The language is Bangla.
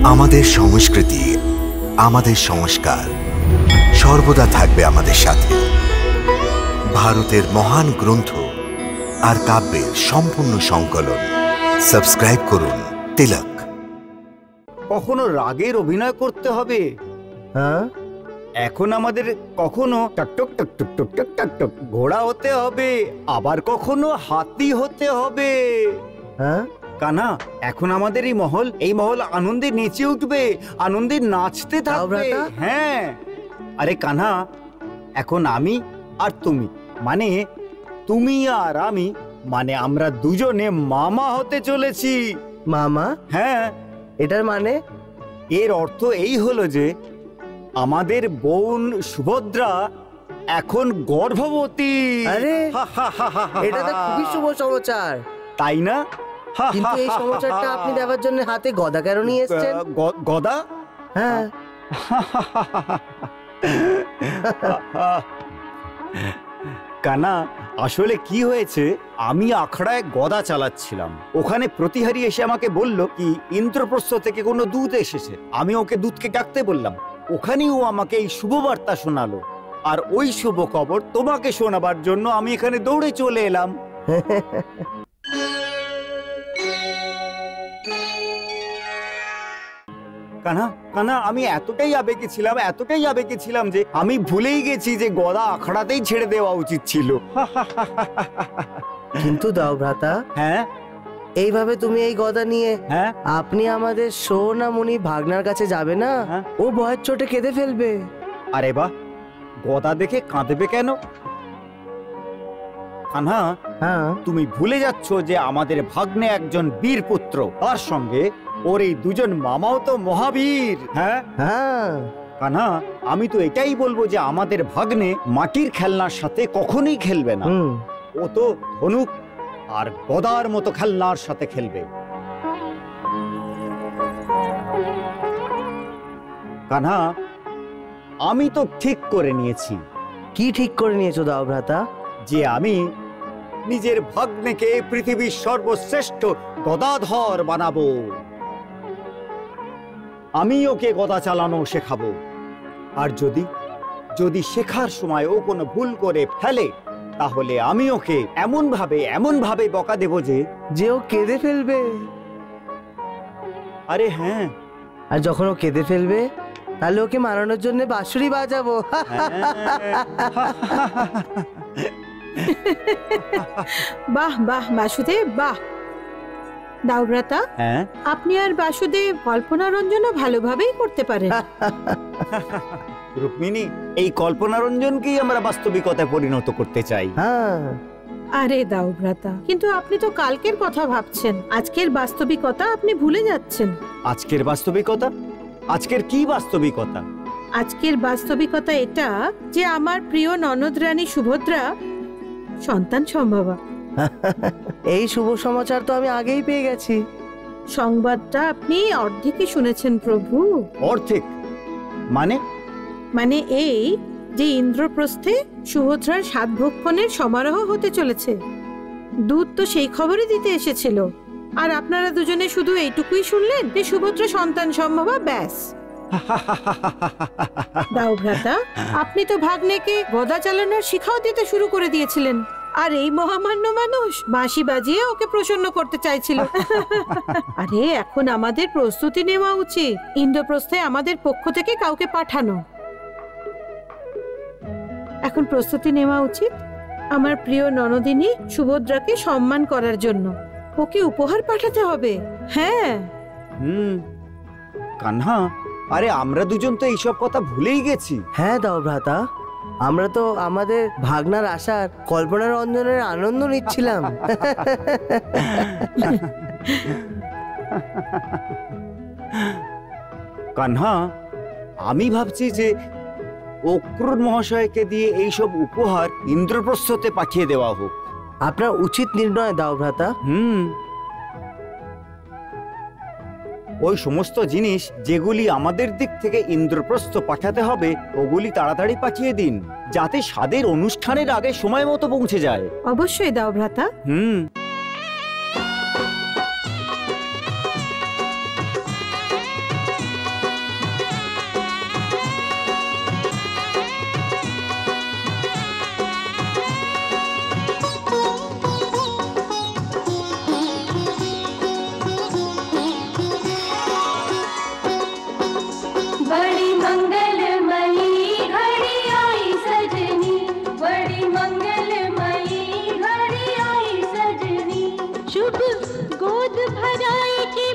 আমাদের সংস্কৃতি, আমাদের সংস্কার সর্বদা থাকবে আমাদের সাথে। ভারতের মহান গ্রন্থ আর কাব্যের সম্পূর্ণ সংকলন। সাবস্ক্রাইব করুন তিলক। কখনো রাগের অভিনয় করতে হবে, হ্যাঁ, এখন আমাদের কখনো টকটক টকটক টকটক টকটক ঘোড়া হতে হবে, আবার কখনো হাতি হতে হবে। হ্যাঁ, কানা, এখন আমাদের এই মহল আনন্দে নেচে উঠবে, আনন্দে নাচতে থাকবে। হ্যাঁ, আরে কানা, এখন আমি আর তুমি, মানে তুমি আর আমি, মানে আমরা দুজনে মামা হতে চলেছি। মামা? হ্যাঁ। এটার মানে? এর অর্থ এই হলো যে আমাদের বোন সুভদ্রা এখন গর্ভবতী। আরে, এটা তো খুবই শুভ সমাচার, তাই না? কিন্তু এই সমাচারটা আপনি দেওয়ার জন্য হাতে গদা কেন নিয়ে এসেছেন? গদা? হ্যাঁ। কানা, আসলে কি হয়েছে, আমি আখড়ায় গদা চালাচ্ছিলাম, ওখানে প্রতিহারী এসে আমাকে বলল কি ইন্দ্রপ্রস্থ থেকে কোনো দূত এসেছে। আমি ওকে দূতকে ডাকতে বললাম, ওখানেই ও আমাকে এই শুভ বার্তা শোনালো, আর ওই শুভ খবর তোমাকে শোনাবার জন্য আমি এখানে দৌড়ে চলে এলাম। কানা, কানা, আমি এতটাই আবেগে ছিলাম যে আমি ভুলেই গেছি যে গদা আখড়াতেই ছেড়ে দেওয়া উচিত ছিল। কিন্তু দাও ভ্রাতা, হ্যাঁ, এইভাবে তুমি এই গদা নিয়ে, হ্যাঁ, আপনি আমাদের সোনামণি ভাগনার কাছে যাবে না? ও ভয়ের চোটে কেঁদে ফেলবে। আরে বাহ, গদা দেখে কাঁদবে কেন? কানা, হ্যাঁ, তুমি ভুলে যাচ্ছ যে আমাদের ভাগ্নে একজন বীর পুত্র, তার সঙ্গে ওর এই দুজন মামাও তো মহাবীর। হ্যাঁ হ্যাঁ। কানা, আমি তো এটাই বলবো যে আমাদের ভাগ্নে মাটির খেলনার সাথে কখনোই খেলবে না। ও তো ধনুক আর গদার মতো খেলনার সাথে খেলবে। কানা, আমি তো ঠিক করে নিয়েছি। কি ঠিক করে নিয়েছো দাও ভ্রাতা? যে আমি নিজের ভাগ্নেকে পৃথিবীর সর্বশ্রেষ্ঠ গদাধর বানাবো। আমি ওকে গদা চালানো শেখাবো, আর যদি শেখার সময় ও কোনো ভুল করে ফেলে, তাহলে আমি ওকে এমন ভাবে বকা দেব যে ও কেঁদে ফেলবে। আরে হ্যাঁ, আর যখন ও কেঁদে ফেলবে, তাহলে ওকে মারানোর জন্য বাঁশুরি বাজাবো। বাহ বাহ বাসুদেব, বাহ। দাওব্রাতা, হ্যাঁ, আপনি আর বাসুদেব কল্পনা রঞ্জনও ভালোভাবেই করতে পারেন। রুক্মিণী, এই কল্পনা রঞ্জনকেই আমরা বাস্তবিকতায় পরিণত করতে চাই। আরে দাওব্রাতা, কিন্তু আপনি তো কালকের কথা ভাবছেন, আজকের বাস্তবিকতা আপনি ভুলে যাচ্ছেন। আজকের বাস্তবিকতা? আজকের কি বাস্তবিকতা? আজকের বাস্তবিকতা এটা যে আমার প্রিয় ননদ রানী সুভদ্রা সন্তান সম্ভবা। এই শুভ সমাচার তো আমি আগেই পেয়ে গেছি। সংবাদটা আপনি অর্ধেকই শুনেছেন প্রভু। অর্ধেক মানে? মানে এই যে ইন্দ্রপ্রস্থে সুভদ্রার সাতভক্ষণের সমারোহ হতে চলেছে। দূত তো সেই খবরই দিতে এসেছিল, আর আপনারা দুজনে শুধু এইটুকুই শুনলেন যে সুভদ্রা সন্তান সম্ভবা, ব্যাস। দাও ভ্রাতা, আপনি তো ভাগ্নেকে গদা চালানোর শিখাও দিতে শুরু করে দিয়েছিলেন, আর এই মহামান্য মানুষ বাঁশি বাজিয়ে ওকে প্রসন্ন করতে চাইছিল। আরে এখন আমাদের প্রস্তুতি নেওয়া উচিত, ইন্দ্রপ্রস্থে আমাদের পক্ষ থেকে কাউকে পাঠানো। এখন প্রস্তুতি নেওয়া উচিত আমার প্রিয় ননদিনী সুভদ্রাকে সম্মান করার জন্য। ওকে উপহার পাঠাতে হবে। হ্যাঁ। কান্হা, আরে আমরা দুজন তো এইসব কথা ভুলেই গেছি। হ্যাঁ দাও ভ্রাতা, আমরা তো আমাদের ভাগনার আসার কল্পনা রঞ্জনের আনন্দ নিচ্ছিলাম। কান্হা, আমি ভাবছি যে অক্রুর মহাশয়কে দিয়ে এইসব উপহার ইন্দ্রপ্রস্থতে পাঠিয়ে দেওয়া হোক। আপনার উচিত নির্ণয় দাও ভ্রাতা। ওই সমস্ত জিনিস যেগুলি আমাদের দিক থেকে ইন্দ্রপ্রস্থ পাঠাতে হবে, ওগুলি তাড়াতাড়ি পাঠিয়ে দিন, যাতে স্বাদের অনুষ্ঠানের আগে সময় মতো পৌঁছে যায়। অবশ্যই দাও ভ্রাতা। जुग गोद भराए के